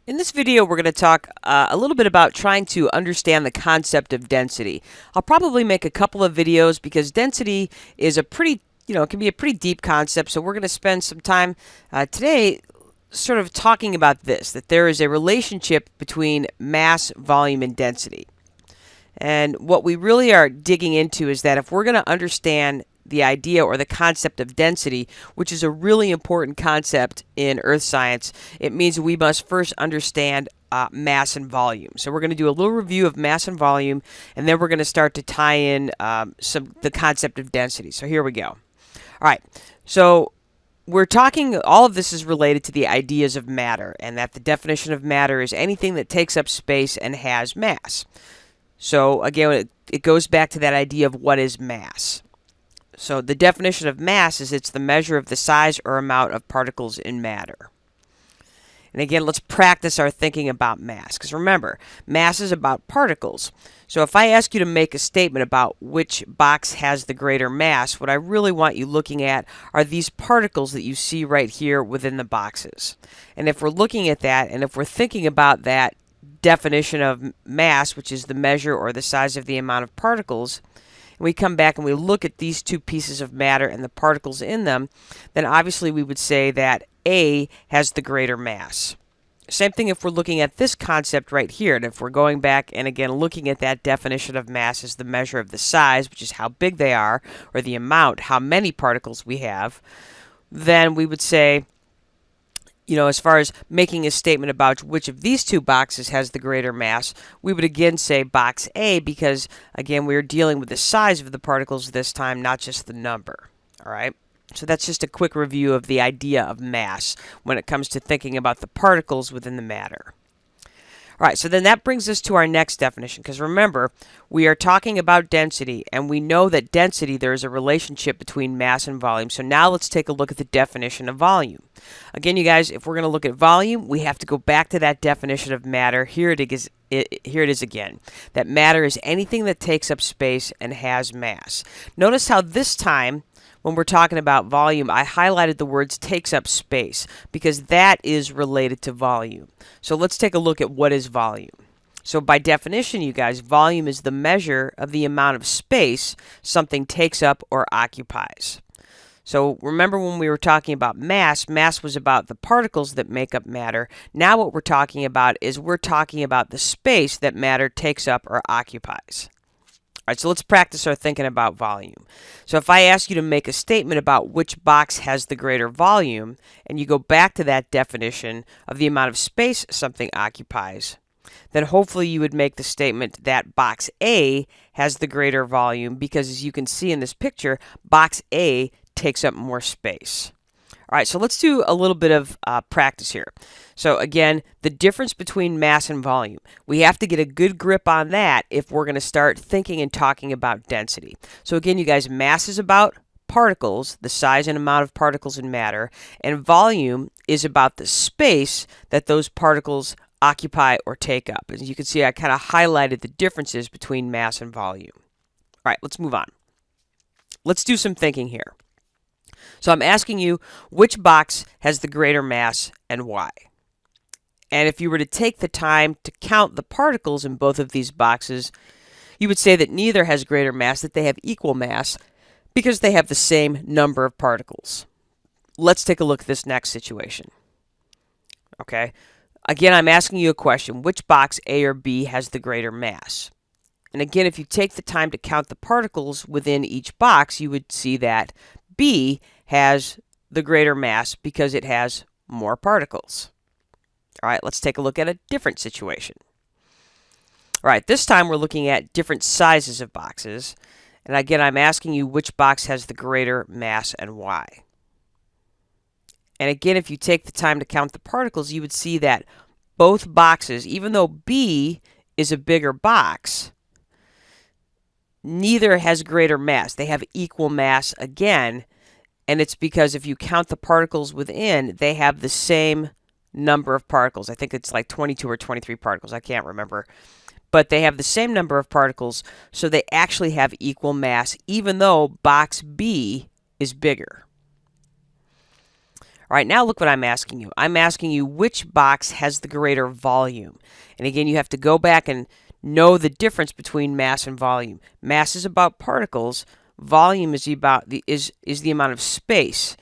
In this video, we're going to talk a little bit about trying to understand the concept of density. I'll probably make a couple of videos because density is a pretty, it can be a pretty deep concept. So we're going to spend some time today sort of talking about this, that there is a relationship between mass, volume, and density. And what we really are digging into is that if we're going to understand the idea or the concept of density, which is a really important concept in earth science, it means we must first understand mass and volume. So we're going to do a little review of mass and volume, and then we're going to start to tie in the concept of density. So here we go. All right. So we're talking, all of this is related to the ideas of matter, and that the definition of matter is anything that takes up space and has mass. So again, it goes back to that idea of what is mass. So the definition of mass is it's the measure of the size or amount of particles in matter. And again, let's practice our thinking about mass, because remember, mass is about particles. So if I ask you to make a statement about which box has the greater mass, what I really want you looking at are these particles that you see right here within the boxes. And if we're looking at that, and if we're thinking about that definition of mass, which is the measure or the size of the amount of particles, and we come back and we look at these two pieces of matter and the particles in them, then obviously we would say that A has the greater mass. Same thing if we're looking at this concept right here, and if we're going back and again looking at that definition of mass as the measure of the size, which is how big they are, or the amount, how many particles we have, then we would say, as far as making a statement about which of these two boxes has the greater mass, we would again say box A because, again, we're dealing with the size of the particles this time, not just the number. All right? So that's just a quick review of the idea of mass when it comes to thinking about the particles within the matter. All right, so then that brings us to our next definition, because remember, we are talking about density, and we know that density, there is a relationship between mass and volume. So now let's take a look at the definition of volume. Again, you guys, if we're going to look at volume, we have to go back to that definition of matter. Here it is again, that matter is anything that takes up space and has mass. Notice how this time, when we're talking about volume, I highlighted the words takes up space because that is related to volume. So let's take a look at what is volume. So by definition, you guys, volume is the measure of the amount of space something takes up or occupies. So remember when we were talking about mass, mass was about the particles that make up matter. Now what we're talking about is we're talking about the space that matter takes up or occupies. All right, so let's practice our thinking about volume. So if I ask you to make a statement about which box has the greater volume, and you go back to that definition of the amount of space something occupies, then hopefully you would make the statement that box A has the greater volume because, as you can see in this picture, box A takes up more space. All right, so let's do a little bit of practice here. So again, the difference between mass and volume. We have to get a good grip on that if we're going to start thinking and talking about density. So again, you guys, mass is about particles, the size and amount of particles in matter, and volume is about the space that those particles occupy or take up. As you can see, I kind of highlighted the differences between mass and volume. All right, let's move on. Let's do some thinking here. So I'm asking you which box has the greater mass and why. And if you were to take the time to count the particles in both of these boxes, you would say that neither has greater mass, that they have equal mass because they have the same number of particles. Let's take a look at this next situation. Okay. Again, I'm asking you a question. Which box, A or B, has the greater mass? And again, if you take the time to count the particles within each box, you would see that B has the greater mass because it has more particles. All right, let's take a look at a different situation. All right, this time we're looking at different sizes of boxes. And again, I'm asking you which box has the greater mass and why. And again, if you take the time to count the particles, you would see that both boxes, even though B is a bigger box, neither has greater mass. They have equal mass again, and it's because if you count the particles within, they have the same number of particles. I think it's like 22 or 23 particles. I can't remember. But they have the same number of particles, so they actually have equal mass, even though box B is bigger. All right, now look what I'm asking you. I'm asking you which box has the greater volume. And again, you have to go back and know the difference between mass and volume. Mass is about particles. Volume is about is the amount of space.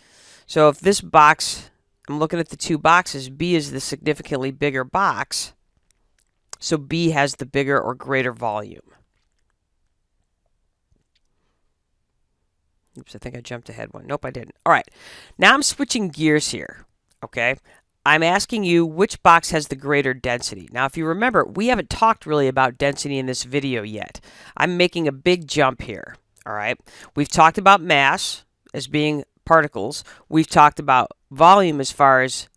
So if this box, I'm looking at the two boxes, B is the significantly bigger box. So B has the bigger or greater volume. Oops, I think I jumped ahead one. Nope, I didn't. All right, now I'm switching gears here, okay? I'm asking you which box has the greater density. Now, if you remember, we haven't talked really about density in this video yet. I'm making a big jump here, all right? We've talked about mass as being particles. We've talked about volume as far as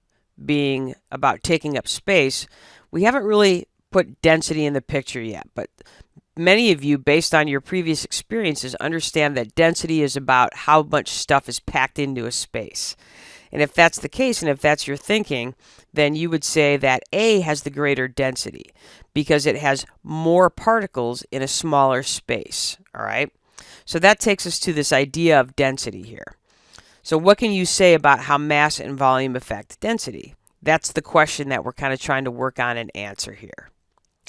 being about taking up space. We haven't really put density in the picture yet, but many of you, based on your previous experiences, understand that density is about how much stuff is packed into a space. And if that's the case, and if that's your thinking, then you would say that A has the greater density because it has more particles in a smaller space. All right? So that takes us to this idea of density here. So what can you say about how mass and volume affect density? That's the question that we're kind of trying to work on and answer here.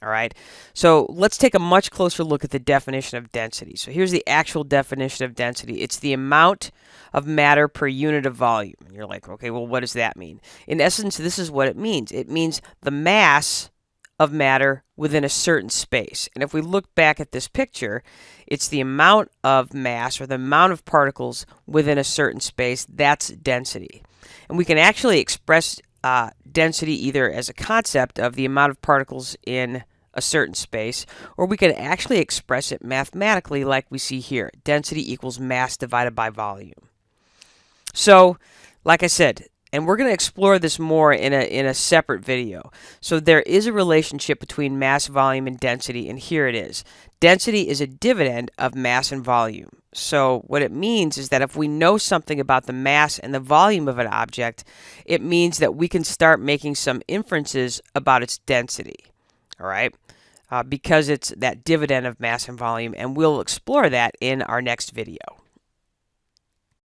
All right, so let's take a much closer look at the definition of density. So here's the actual definition of density. It's the amount of matter per unit of volume. And you're like, okay, well, what does that mean? In essence, this is what it means. It means the mass of matter within a certain space. And if we look back at this picture, it's the amount of mass or the amount of particles within a certain space. That's density. And we can actually express density either as a concept of the amount of particles in a certain space, or we can actually express it mathematically like we see here. Density equals mass divided by volume. So, like I said, and we're going to explore this more in a separate video. So there is a relationship between mass, volume, and density, and here it is. Density is a dividend of mass and volume. So what it means is that if we know something about the mass and the volume of an object, it means that we can start making some inferences about its density. All right? Because it's that dividend of mass and volume, and we'll explore that in our next video.